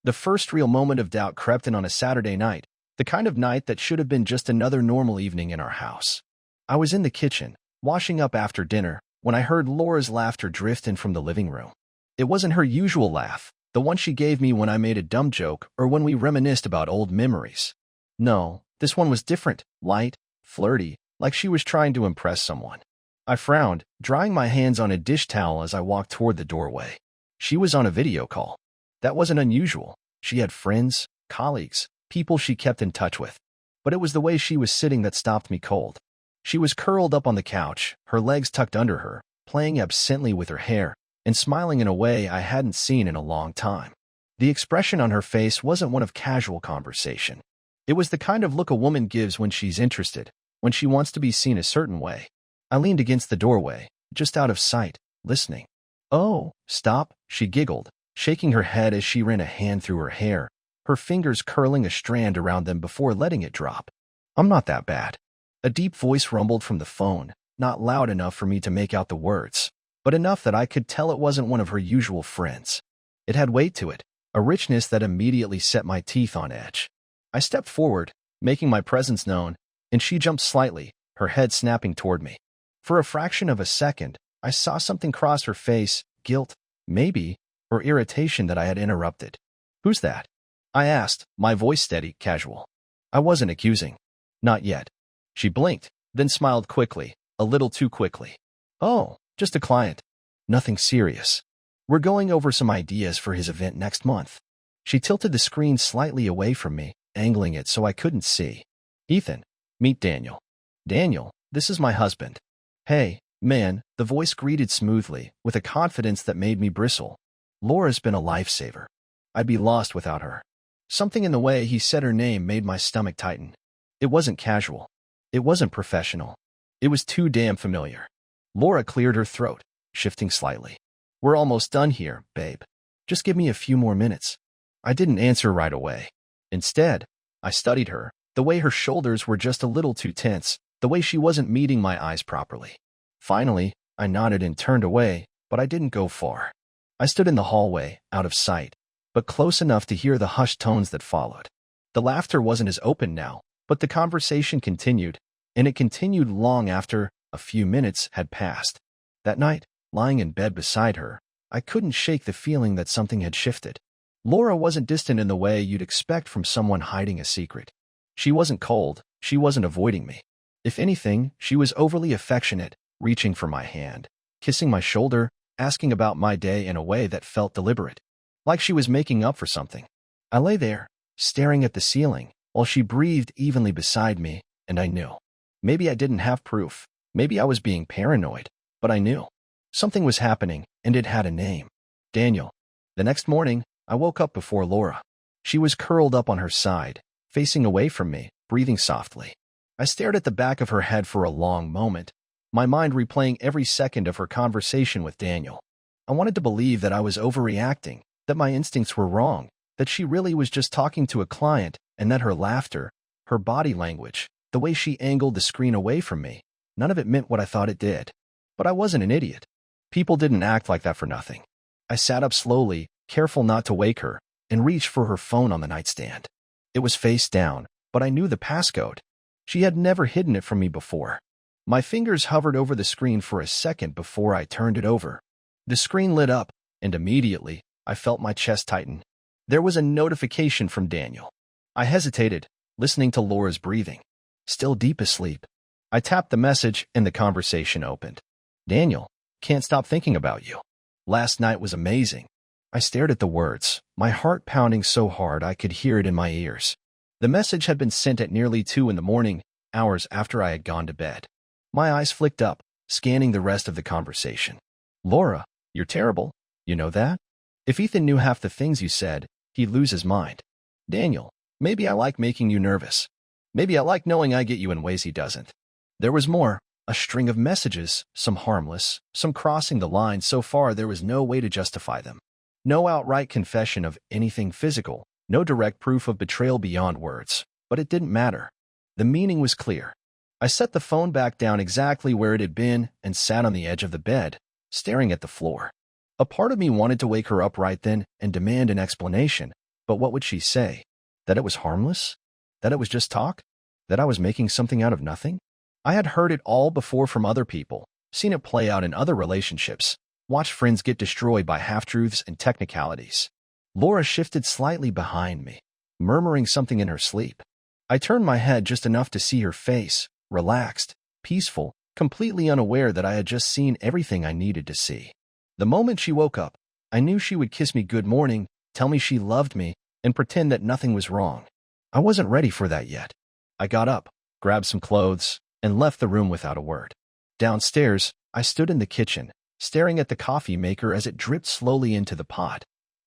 The first real moment of doubt crept in on a Saturday night, the kind of night that should have been just another normal evening in our house. I was in the kitchen, washing up after dinner, when I heard Laura's laughter drift in from the living room. It wasn't her usual laugh, the one she gave me when I made a dumb joke or when we reminisced about old memories. No, this one was different, light, flirty, like she was trying to impress someone. I frowned, drying my hands on a dish towel as I walked toward the doorway. She was on a video call. That wasn't unusual. She had friends, colleagues, people she kept in touch with. But it was the way she was sitting that stopped me cold. She was curled up on the couch, her legs tucked under her, playing absently with her hair, and smiling in a way I hadn't seen in a long time. The expression on her face wasn't one of casual conversation. It was the kind of look a woman gives when she's interested, when she wants to be seen a certain way. I leaned against the doorway, just out of sight, listening. "Oh, stop," she giggled, shaking her head as she ran a hand through her hair, her fingers curling a strand around them before letting it drop. "I'm not that bad." A deep voice rumbled from the phone, not loud enough for me to make out the words, but enough that I could tell it wasn't one of her usual friends. It had weight to it, a richness that immediately set my teeth on edge. I stepped forward, making my presence known, and she jumped slightly, her head snapping toward me. For a fraction of a second, I saw something cross her face, guilt, maybe, or irritation that I had interrupted. "Who's that?" I asked, my voice steady, casual. I wasn't accusing. Not yet. She blinked, then smiled quickly, a little too quickly. "Oh, just a client. Nothing serious. We're going over some ideas for his event next month." She tilted the screen slightly away from me, angling it so I couldn't see. "Ethan, meet Daniel." "Daniel, this is my husband." "Hey, man," the voice greeted smoothly, with a confidence that made me bristle. Laura's been a lifesaver. I'd be lost without her. Something in the way he said her name made my stomach tighten. It wasn't casual. It wasn't professional. It was too damn familiar. Laura cleared her throat, shifting slightly. "We're almost done here, babe. Just give me a few more minutes." I didn't answer right away. Instead, I studied her, the way her shoulders were just a little too tense, the way she wasn't meeting my eyes properly. Finally, I nodded and turned away, but I didn't go far. I stood in the hallway, out of sight, but close enough to hear the hushed tones that followed. The laughter wasn't as open now, but the conversation continued, and it continued long after a few minutes had passed. That night, lying in bed beside her, I couldn't shake the feeling that something had shifted. Laura wasn't distant in the way you'd expect from someone hiding a secret. She wasn't cold, she wasn't avoiding me. If anything, she was overly affectionate, reaching for my hand, kissing my shoulder, asking about my day in a way that felt deliberate, like she was making up for something. I lay there, staring at the ceiling, while she breathed evenly beside me, and I knew. Maybe I didn't have proof, maybe I was being paranoid, but I knew. Something was happening, and it had a name. Daniel. The next morning, I woke up before Laura. She was curled up on her side, facing away from me, breathing softly. I stared at the back of her head for a long moment, my mind replaying every second of her conversation with Daniel. I wanted to believe that I was overreacting, that my instincts were wrong, that she really was just talking to a client, and that her laughter, her body language, the way she angled the screen away from me, none of it meant what I thought it did. But I wasn't an idiot. People didn't act like that for nothing. I sat up slowly, careful not to wake her, and reached for her phone on the nightstand. It was face down, but I knew the passcode. She had never hidden it from me before. My fingers hovered over the screen for a second before I turned it over. The screen lit up, and immediately, I felt my chest tighten. There was a notification from Daniel. I hesitated, listening to Laura's breathing. Still deep asleep. I tapped the message, and the conversation opened. "Daniel, can't stop thinking about you. Last night was amazing." I stared at the words, my heart pounding so hard I could hear it in my ears. The message had been sent at nearly 2 in the morning, hours after I had gone to bed. My eyes flicked up, scanning the rest of the conversation. "Laura, you're terrible. You know that? If Ethan knew half the things you said, he'd lose his mind. Daniel, maybe I like making you nervous. Maybe I like knowing I get you in ways he doesn't." There was more, a string of messages, some harmless, some crossing the line so far there was no way to justify them. No outright confession of anything physical, no direct proof of betrayal beyond words, but it didn't matter. The meaning was clear. I set the phone back down exactly where it had been and sat on the edge of the bed, staring at the floor. A part of me wanted to wake her up right then and demand an explanation, But what would she say? That it was harmless? That it was just talk? That I was making something out of nothing? I had heard it all before from other people, seen it play out in other relationships, watched friends get destroyed by half-truths and technicalities. Laura shifted slightly behind me, murmuring something in her sleep. I turned my head just enough to see her face, relaxed, peaceful, completely unaware that I had just seen everything I needed to see. The moment she woke up, I knew she would kiss me good morning, tell me she loved me, and pretend that nothing was wrong. I wasn't ready for that yet. I got up, grabbed some clothes, and left the room without a word. Downstairs, I stood in the kitchen, staring at the coffee maker as it dripped slowly into the pot,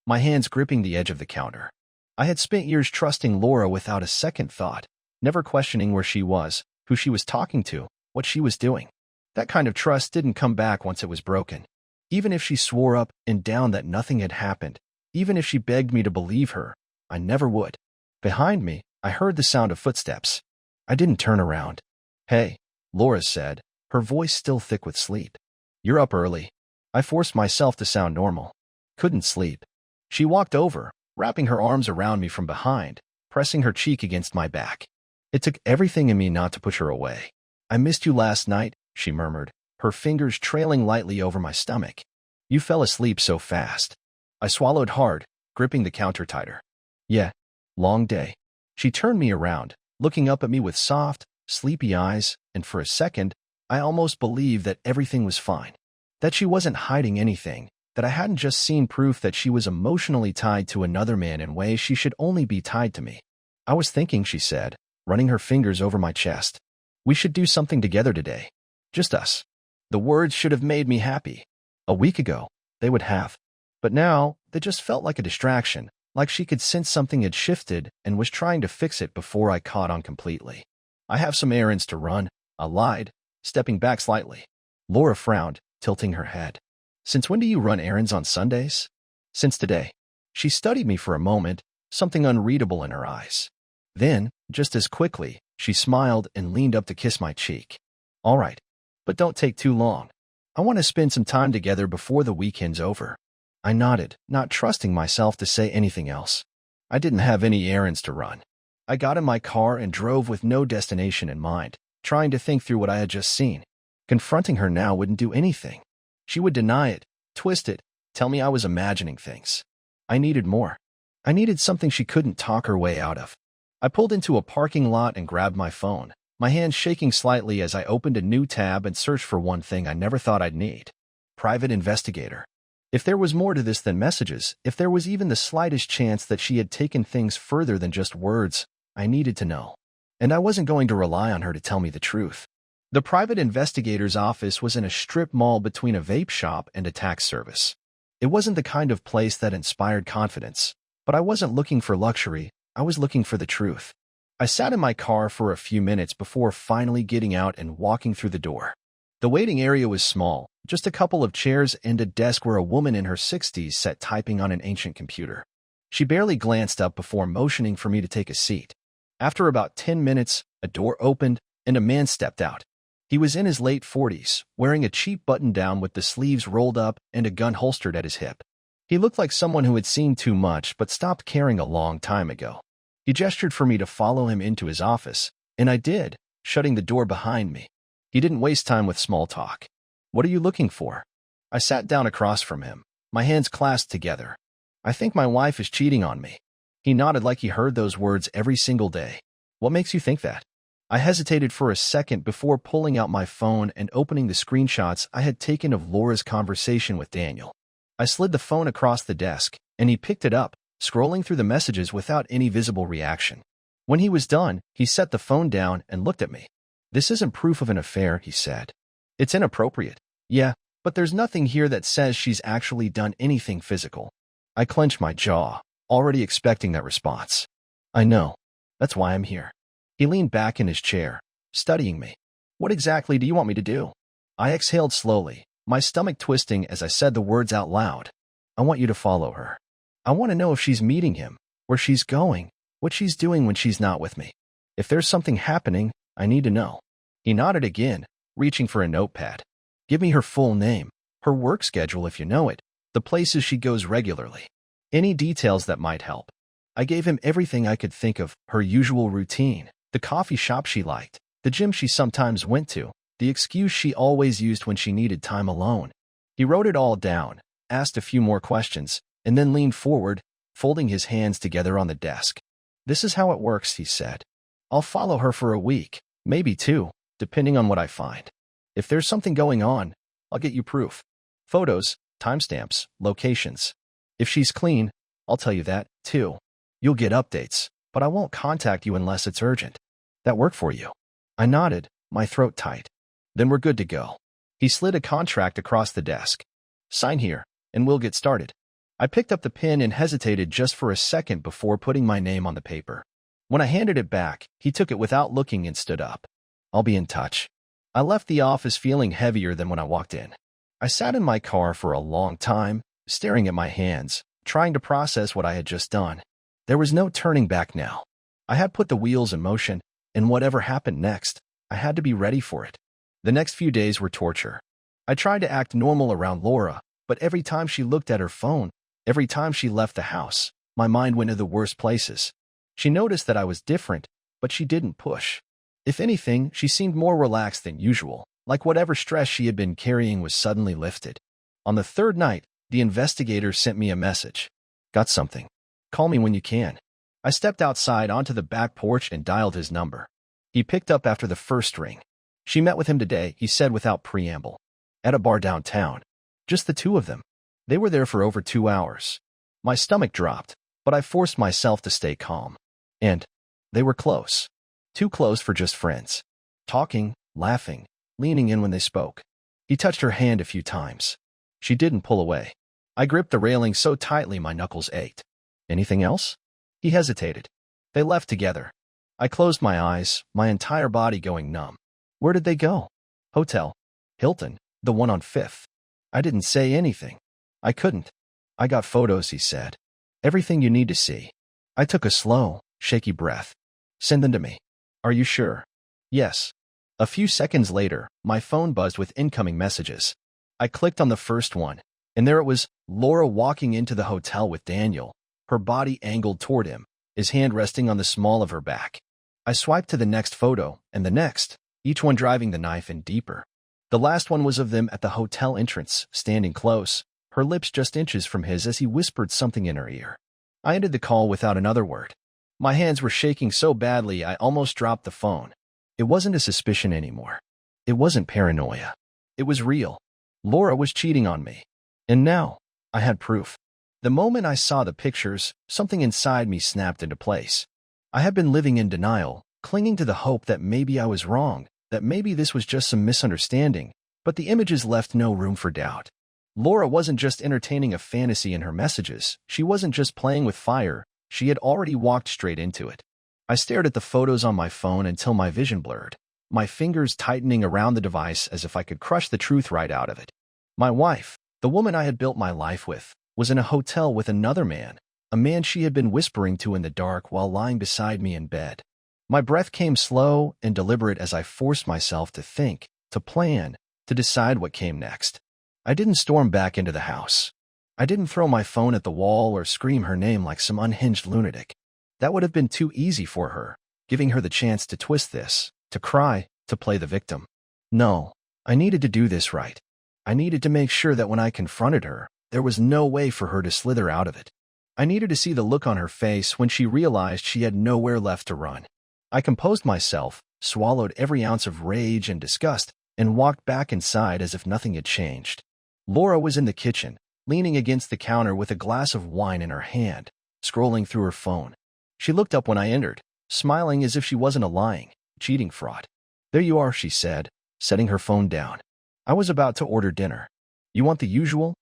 my hands gripping the edge of the counter. I had spent years trusting Laura without a second thought, never questioning where she was, who she was talking to, what she was doing. That kind of trust didn't come back once it was broken. Even if she swore up and down that nothing had happened, even if she begged me to believe her, I never would. Behind me, I heard the sound of footsteps. I didn't turn around. "Hey," Laura said, her voice still thick with sleep. "You're up early." I forced myself to sound normal. Couldn't sleep. She walked over, wrapping her arms around me from behind, pressing her cheek against my back. It took everything in me not to push her away. "I missed you last night," she murmured, her fingers trailing lightly over my stomach. "You fell asleep so fast." I swallowed hard, gripping the counter tighter. "Yeah, long day." She turned me around, looking up at me with soft, sleepy eyes, and for a second, I almost believed that everything was fine, that she wasn't hiding anything, that I hadn't just seen proof that she was emotionally tied to another man in ways she should only be tied to me. "I was thinking," she said, running her fingers over my chest. "We should do something together today. Just us." The words should have made me happy. A week ago, they would have. But now, they just felt like a distraction, like she could sense something had shifted and was trying to fix it before I caught on completely. "I have some errands to run," I lied, stepping back slightly. Laura frowned, tilting her head. "Since when do you run errands on Sundays?" "Since today." She studied me for a moment, something unreadable in her eyes. Then, just as quickly, she smiled and leaned up to kiss my cheek. "All right, but don't take too long. I want to spend some time together before the weekend's over." I nodded, not trusting myself to say anything else. I didn't have any errands to run. I got in my car and drove with no destination in mind, trying to think through what I had just seen. Confronting her now wouldn't do anything. She would deny it, twist it, tell me I was imagining things. I needed more. I needed something she couldn't talk her way out of. I pulled into a parking lot and grabbed my phone, my hands shaking slightly as I opened a new tab and searched for one thing I never thought I'd need. Private investigator. If there was more to this than messages, if there was even the slightest chance that she had taken things further than just words, I needed to know. And I wasn't going to rely on her to tell me the truth. The private investigator's office was in a strip mall between a vape shop and a tax service. It wasn't the kind of place that inspired confidence, but I wasn't looking for luxury, I was looking for the truth. I sat in my car for a few minutes before finally getting out and walking through the door. The waiting area was small, just a couple of chairs and a desk where a woman in her 60s sat typing on an ancient computer. She barely glanced up before motioning for me to take a seat. After about 10 minutes, a door opened and a man stepped out. He was in his late 40s, wearing a cheap button-down with the sleeves rolled up and a gun holstered at his hip. He looked like someone who had seen too much but stopped caring a long time ago. He gestured for me to follow him into his office, and I did, shutting the door behind me. He didn't waste time with small talk. "What are you looking for?" I sat down across from him, my hands clasped together. "I think my wife is cheating on me." He nodded like he heard those words every single day. "What makes you think that?" I hesitated for a second before pulling out my phone and opening the screenshots I had taken of Laura's conversation with Daniel. I slid the phone across the desk, and he picked it up, scrolling through the messages without any visible reaction. When he was done, he set the phone down and looked at me. "This isn't proof of an affair," he said. "It's inappropriate." "Yeah, but there's nothing here that says she's actually done anything physical." I clenched my jaw, already expecting that response. "I know. That's why I'm here." He leaned back in his chair, studying me. "What exactly do you want me to do?" I exhaled slowly, my stomach twisting as I said the words out loud. "I want you to follow her. I want to know if she's meeting him, where she's going, what she's doing when she's not with me. If there's something happening, I need to know." He nodded again, reaching for a notepad. "Give me her full name, her work schedule if you know it, the places she goes regularly. Any details that might help." I gave him everything I could think of, her usual routine, the coffee shop she liked, the gym she sometimes went to, the excuse she always used when she needed time alone. He wrote it all down, asked a few more questions, and then leaned forward, folding his hands together on the desk. "This is how it works," he said. "I'll follow her for a week, maybe 2, depending on what I find. If there's something going on, I'll get you proof. Photos, timestamps, locations. If she's clean, I'll tell you that, too. You'll get updates, but I won't contact you unless it's urgent. That work for you?" I nodded, my throat tight. "Then we're good to go." He slid a contract across the desk. "Sign here, and we'll get started." I picked up the pen and hesitated just for a second before putting my name on the paper. When I handed it back, he took it without looking and stood up. "I'll be in touch." I left the office feeling heavier than when I walked in. I sat in my car for a long time, staring at my hands, trying to process what I had just done. There was no turning back now. I had put the wheels in motion, and whatever happened next, I had to be ready for it. The next few days were torture. I tried to act normal around Laura, but every time she looked at her phone, every time she left the house, my mind went to the worst places. She noticed that I was different, but she didn't push. If anything, she seemed more relaxed than usual, like whatever stress she had been carrying was suddenly lifted. On the 3rd night, the investigator sent me a message. "Got something. Call me when you can." I stepped outside onto the back porch and dialed his number. He picked up after the first ring. "She met with him today," he said without preamble. "At a bar downtown. Just the 2 of them. They were there for over 2 hours. My stomach dropped, but I forced myself to stay calm. And they were close. Too close for just friends. Talking, laughing, leaning in when they spoke." He touched her hand a few times. She didn't pull away. I gripped the railing so tightly my knuckles ached. "Anything else?" He hesitated. "They left together." I closed my eyes, my entire body going numb. "Where did they go?" "Hotel. Hilton, the one on 5th. I didn't say anything. I couldn't. "I got photos," he said. "Everything you need to see." I took a slow, shaky breath. "Send them to me." "Are you sure?" "Yes." A few seconds later, my phone buzzed with incoming messages. I clicked on the first one, and there it was, Laura walking into the hotel with Daniel, her body angled toward him, his hand resting on the small of her back. I swiped to the next photo, and the next, each one driving the knife in deeper. The last one was of them at the hotel entrance, standing close, her lips just inches from his as he whispered something in her ear. I ended the call without another word. My hands were shaking so badly I almost dropped the phone. It wasn't a suspicion anymore. It wasn't paranoia. It was real. Laura was cheating on me. And now, I had proof. The moment I saw the pictures, something inside me snapped into place. I had been living in denial, clinging to the hope that maybe I was wrong, that maybe this was just some misunderstanding, but the images left no room for doubt. Laura wasn't just entertaining a fantasy in her messages. She wasn't just playing with fire. She had already walked straight into it. I stared at the photos on my phone until my vision blurred, my fingers tightening around the device as if I could crush the truth right out of it. My wife, the woman I had built my life with, was in a hotel with another man, a man she had been whispering to in the dark while lying beside me in bed. My breath came slow and deliberate as I forced myself to think, to plan, to decide what came next. I didn't storm back into the house. I didn't throw my phone at the wall or scream her name like some unhinged lunatic. That would have been too easy for her, giving her the chance to twist this, to cry, to play the victim. No, I needed to do this right. I needed to make sure that when I confronted her, there was no way for her to slither out of it. I needed to see the look on her face when she realized she had nowhere left to run. I composed myself, swallowed every ounce of rage and disgust, and walked back inside as if nothing had changed. Laura was in the kitchen, leaning against the counter with a glass of wine in her hand, scrolling through her phone. She looked up when I entered, smiling as if she wasn't a lying, cheating fraud. "There you are," she said, setting her phone down. "I was about to order dinner. You want the usual?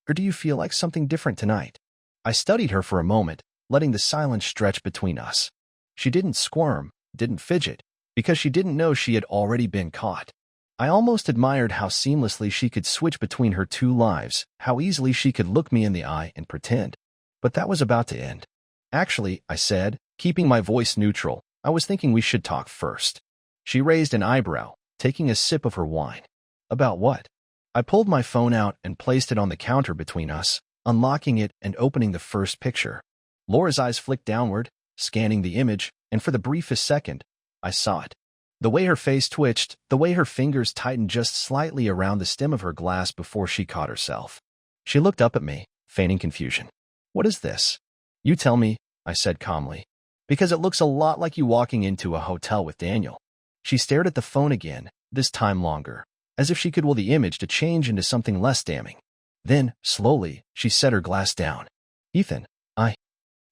Or do you feel like something different tonight?" I studied her for a moment, letting the silence stretch between us. She didn't squirm, didn't fidget, because she didn't know she had already been caught. I almost admired how seamlessly she could switch between her 2 lives, how easily she could look me in the eye and pretend. But that was about to end. "Actually," I said, keeping my voice neutral, "I was thinking we should talk first." She raised an eyebrow, taking a sip of her wine. "About what?" I pulled my phone out and placed it on the counter between us, unlocking it and opening the first picture. Laura's eyes flicked downward, scanning the image, and for the briefest second, I saw it. The way her face twitched, the way her fingers tightened just slightly around the stem of her glass before she caught herself. She looked up at me, feigning confusion. "What is this?" "You tell me," I said calmly. "Because it looks a lot like you walking into a hotel with Daniel." She stared at the phone again, this time longer, as if she could will the image to change into something less damning. Then, slowly, she set her glass down. "Ethan,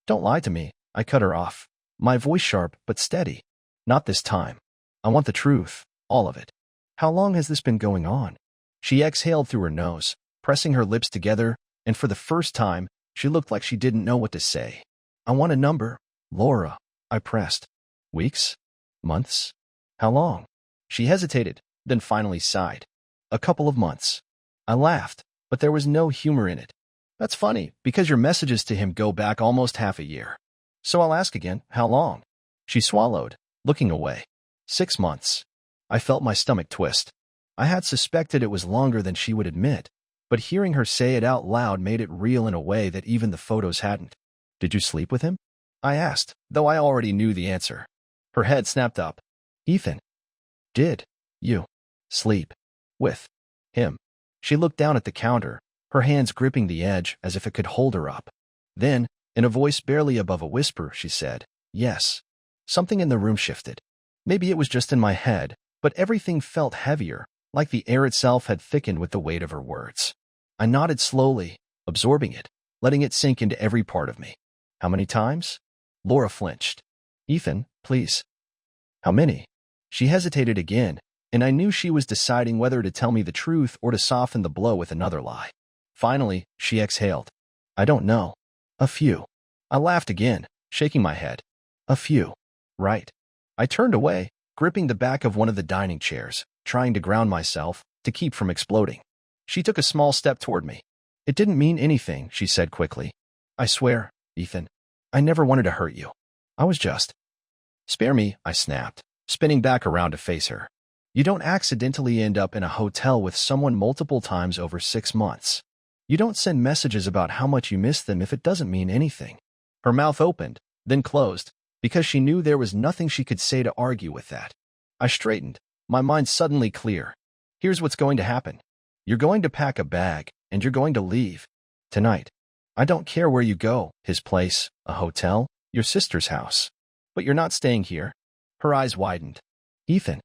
don't lie to me," I cut her off, my voice sharp but steady. "Not this time. I want the truth, all of it. How long has this been going on?" She exhaled through her nose, pressing her lips together, and for the first time, she looked like she didn't know what to say. "I want a number, Laura," I pressed. "Weeks? Months? How long?" She hesitated, then finally sighed. "A couple of months." I laughed, but there was no humor in it. "That's funny, because your messages to him go back almost half a year. So I'll ask again, how long?" She swallowed, looking away. 6 months. I felt my stomach twist. I had suspected it was longer than she would admit, but hearing her say it out loud made it real in a way that even the photos hadn't. "Did you sleep with him?" I asked, though I already knew the answer. Her head snapped up. "Ethan, did you sleep with him?" She looked down at the counter, her hands gripping the edge as if it could hold her up. Then, in a voice barely above a whisper, she said, "Yes." Something in the room shifted. Maybe it was just in my head, but everything felt heavier, like the air itself had thickened with the weight of her words. I nodded slowly, absorbing it, letting it sink into every part of me. "How many times?" Laura flinched. "Ethan, please." "How many?" She hesitated again, and I knew she was deciding whether to tell me the truth or to soften the blow with another lie. Finally, she exhaled. "I don't know. A few." I laughed again, shaking my head. "A few. Right." I turned away, gripping the back of one of the dining chairs, trying to ground myself, to keep from exploding. She took a small step toward me. "It didn't mean anything," she said quickly. "I swear, Ethan, I never wanted to hurt you. I was just—" "Spare me," I snapped, spinning back around to face her. "You don't accidentally end up in a hotel with someone multiple times over 6 months. You don't send messages about how much you miss them if it doesn't mean anything." Her mouth opened, then closed, because she knew there was nothing she could say to argue with that. I straightened, my mind suddenly clear. "Here's what's going to happen. You're going to pack a bag, and you're going to leave. Tonight. I don't care where you go, his place, a hotel, your sister's house. But you're not staying here." Her eyes widened. "Ethan,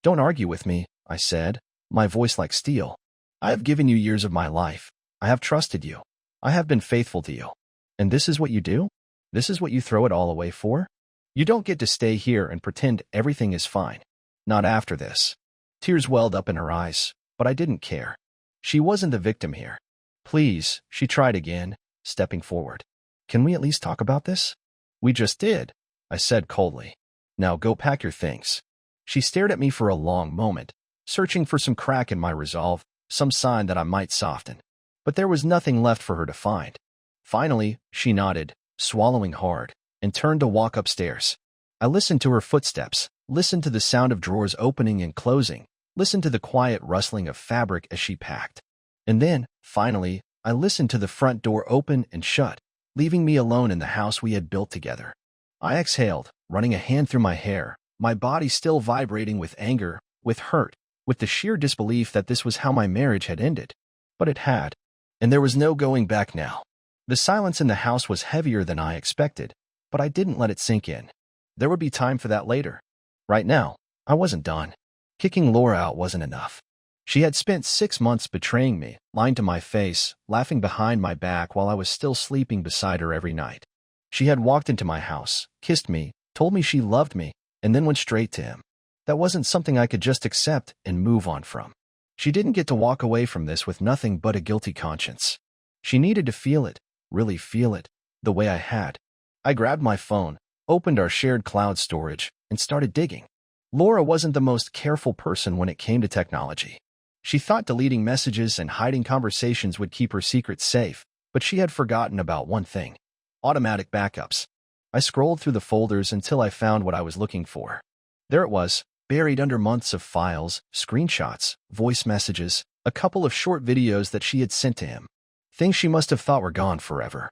don't argue with me," I said, my voice like steel. "I have given you years of my life. I have trusted you. I have been faithful to you. And this is what you do? This is what you throw it all away for? You don't get to stay here and pretend everything is fine. Not after this." Tears welled up in her eyes, but I didn't care. She wasn't the victim here. "Please," she tried again, stepping forward. "Can we at least talk about this?" "We just did," I said coldly. "Now go pack your things." She stared at me for a long moment, searching for some crack in my resolve, some sign that I might soften. But there was nothing left for her to find. Finally, she nodded, swallowing hard, and turned to walk upstairs. I listened to her footsteps, listened to the sound of drawers opening and closing, listened to the quiet rustling of fabric as she packed. And then, finally, I listened to the front door open and shut, leaving me alone in the house we had built together. I exhaled, running a hand through my hair, my body still vibrating with anger, with hurt, with the sheer disbelief that this was how my marriage had ended. But it had. And there was no going back now. The silence in the house was heavier than I expected, but I didn't let it sink in. There would be time for that later. Right now, I wasn't done. Kicking Laura out wasn't enough. She had spent 6 months betraying me, lying to my face, laughing behind my back while I was still sleeping beside her every night. She had walked into my house, kissed me, told me she loved me, and then went straight to him. That wasn't something I could just accept and move on from. She didn't get to walk away from this with nothing but a guilty conscience. She needed to feel it, really feel it, the way I had. I grabbed my phone, opened our shared cloud storage, and started digging. Laura wasn't the most careful person when it came to technology. She thought deleting messages and hiding conversations would keep her secrets safe, but she had forgotten about one thing: automatic backups. I scrolled through the folders until I found what I was looking for. There it was, buried under months of files, screenshots, voice messages, a couple of short videos that she had sent to him. Things she must have thought were gone forever.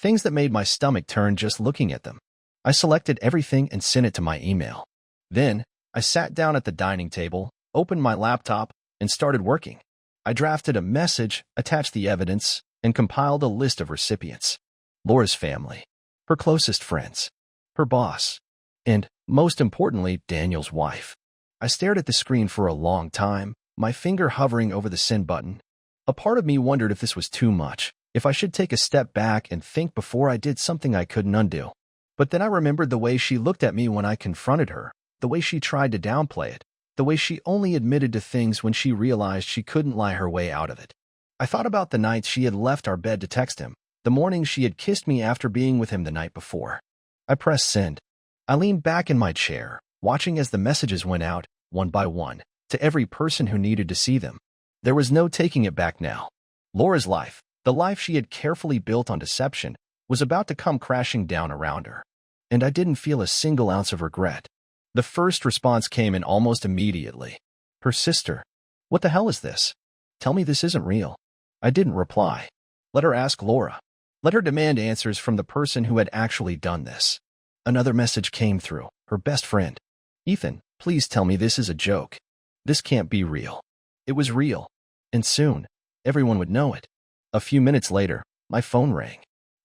things that made my stomach turn just looking at them. I selected everything and sent it to my email. Then, I sat down at the dining table, opened my laptop, and started working. I drafted a message, attached the evidence, and compiled a list of recipients. Laura's family, her closest friends, her boss, and, most importantly, Daniel's wife. I stared at the screen for a long time, my finger hovering over the send button. A part of me wondered if this was too much, if I should take a step back and think before I did something I couldn't undo. But then I remembered the way she looked at me when I confronted her, the way she tried to downplay it, the way she only admitted to things when she realized she couldn't lie her way out of it. I thought about the nights she had left our bed to text him, the mornings she had kissed me after being with him the night before. I pressed send. I leaned back in my chair, watching as the messages went out, one by one, to every person who needed to see them. There was no taking it back now. Laura's life, the life she had carefully built on deception, was about to come crashing down around her. And I didn't feel a single ounce of regret. The first response came in almost immediately. Her sister. What the hell is this? Tell me this isn't real. I didn't reply. Let her ask Laura. Let her demand answers from the person who had actually done this. Another message came through, her best friend. Ethan, please tell me this is a joke. This can't be real. It was real. And soon, everyone would know it. A few minutes later, my phone rang.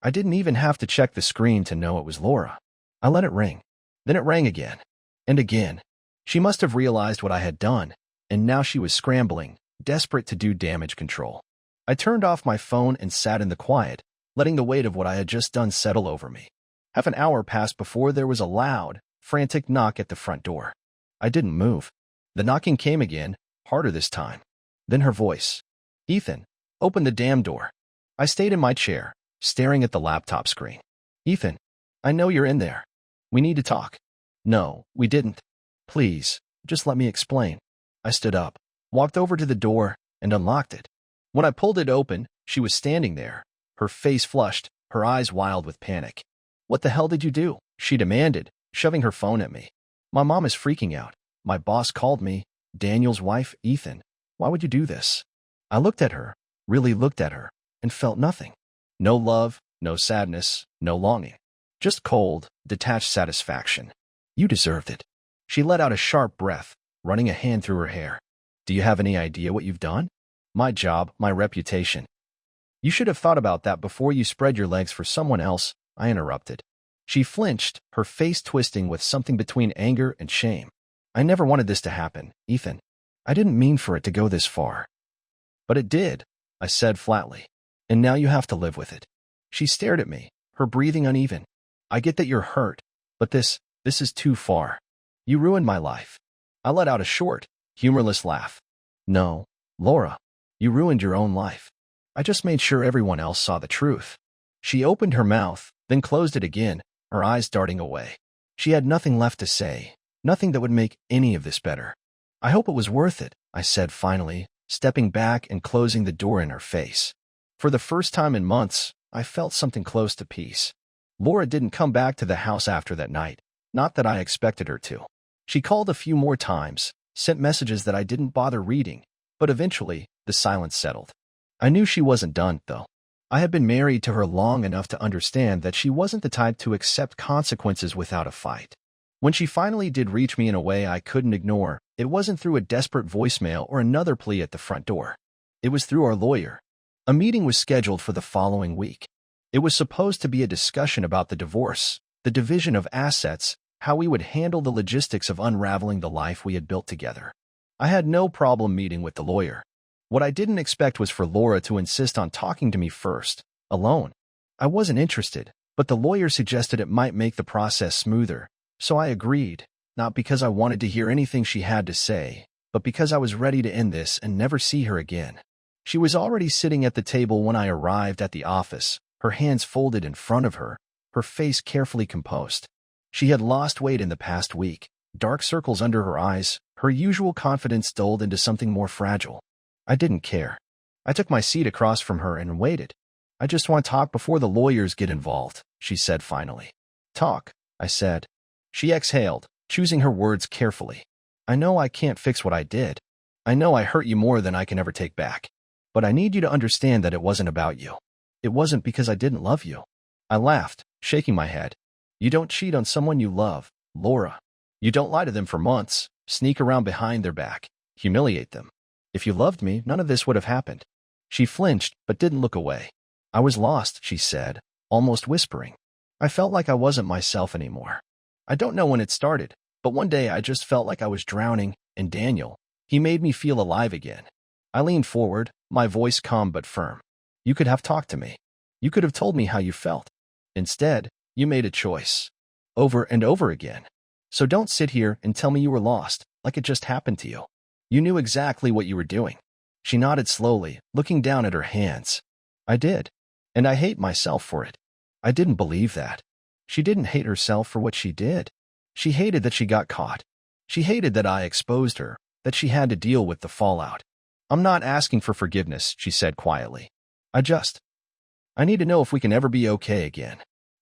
I didn't even have to check the screen to know it was Laura. I let it ring. Then it rang again. And again. She must have realized what I had done, and now she was scrambling, desperate to do damage control. I turned off my phone and sat in the quiet, letting the weight of what I had just done settle over me. Half an hour passed before there was a loud, frantic knock at the front door. I didn't move. The knocking came again, harder this time. Then her voice. Ethan, open the damn door. I stayed in my chair, staring at the laptop screen. Ethan, I know you're in there. We need to talk. No, we didn't. Please, just let me explain. I stood up, walked over to the door, and unlocked it. When I pulled it open, she was standing there, her face flushed, her eyes wild with panic. What the hell did you do? She demanded, shoving her phone at me. My mom is freaking out. My boss called me. Daniel's wife, Ethan. Why would you do this? I looked at her, really looked at her, and felt nothing. No love, no sadness, no longing. Just cold, detached satisfaction. You deserved it. She let out a sharp breath, running a hand through her hair. Do you have any idea what you've done? My job, my reputation. You should have thought about that before you spread your legs for someone else, I interrupted. She flinched, her face twisting with something between anger and shame. I never wanted this to happen, Ethan. I didn't mean for it to go this far. But it did, I said flatly. And now you have to live with it. She stared at me, her breathing uneven. I get that you're hurt, but this is too far. You ruined my life. I let out a short, humorless laugh. No, Laura, you ruined your own life. I just made sure everyone else saw the truth. She opened her mouth, then closed it again, her eyes darting away. She had nothing left to say, nothing that would make any of this better. I hope it was worth it, I said finally, stepping back and closing the door in her face. For the first time in months, I felt something close to peace. Laura didn't come back to the house after that night, not that I expected her to. She called a few more times, sent messages that I didn't bother reading, but eventually, the silence settled. I knew she wasn't done, though. I had been married to her long enough to understand that she wasn't the type to accept consequences without a fight. When she finally did reach me in a way I couldn't ignore, it wasn't through a desperate voicemail or another plea at the front door. It was through our lawyer. A meeting was scheduled for the following week. It was supposed to be a discussion about the divorce, the division of assets, how we would handle the logistics of unraveling the life we had built together. I had no problem meeting with the lawyer. What I didn't expect was for Laura to insist on talking to me first, alone. I wasn't interested, but the lawyer suggested it might make the process smoother, so I agreed, not because I wanted to hear anything she had to say, but because I was ready to end this and never see her again. She was already sitting at the table when I arrived at the office, her hands folded in front of her, her face carefully composed. She had lost weight in the past week, dark circles under her eyes, her usual confidence dulled into something more fragile. I didn't care. I took my seat across from her and waited. I just want to talk before the lawyers get involved, she said finally. Talk, I said. She exhaled, choosing her words carefully. I know I can't fix what I did. I know I hurt you more than I can ever take back. But I need you to understand that it wasn't about you. It wasn't because I didn't love you. I laughed, shaking my head. You don't cheat on someone you love, Laura. You don't lie to them for months, sneak around behind their back, humiliate them. If you loved me, none of this would have happened. She flinched, but didn't look away. I was lost, she said, almost whispering. I felt like I wasn't myself anymore. I don't know when it started, but one day I just felt like I was drowning, and Daniel, he made me feel alive again. I leaned forward, my voice calm but firm. You could have talked to me. You could have told me how you felt. Instead, you made a choice. Over and over again. So don't sit here and tell me you were lost, like it just happened to you. You knew exactly what you were doing. She nodded slowly, looking down at her hands. I did. And I hate myself for it. I didn't believe that. She didn't hate herself for what she did. She hated that she got caught. She hated that I exposed her, that she had to deal with the fallout. I'm not asking for forgiveness, she said quietly. I need to know if we can ever be okay again.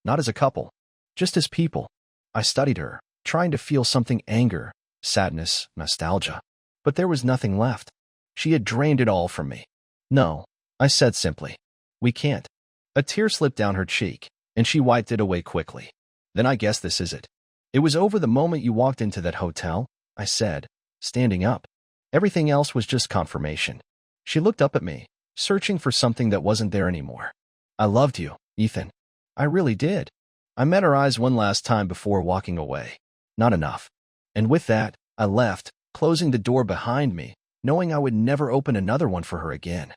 Not as a couple, just as people. I studied her, trying to feel something: anger, sadness, nostalgia. But there was nothing left. She had drained it all from me. No, I said simply. We can't. A tear slipped down her cheek, and she wiped it away quickly. Then I guess this is it. It was over the moment you walked into that hotel, I said, standing up. Everything else was just confirmation. She looked up at me, searching for something that wasn't there anymore. I loved you, Ethan. I really did. I met her eyes one last time before walking away. Not enough. And with that, I left, closing the door behind me, knowing I would never open another one for her again.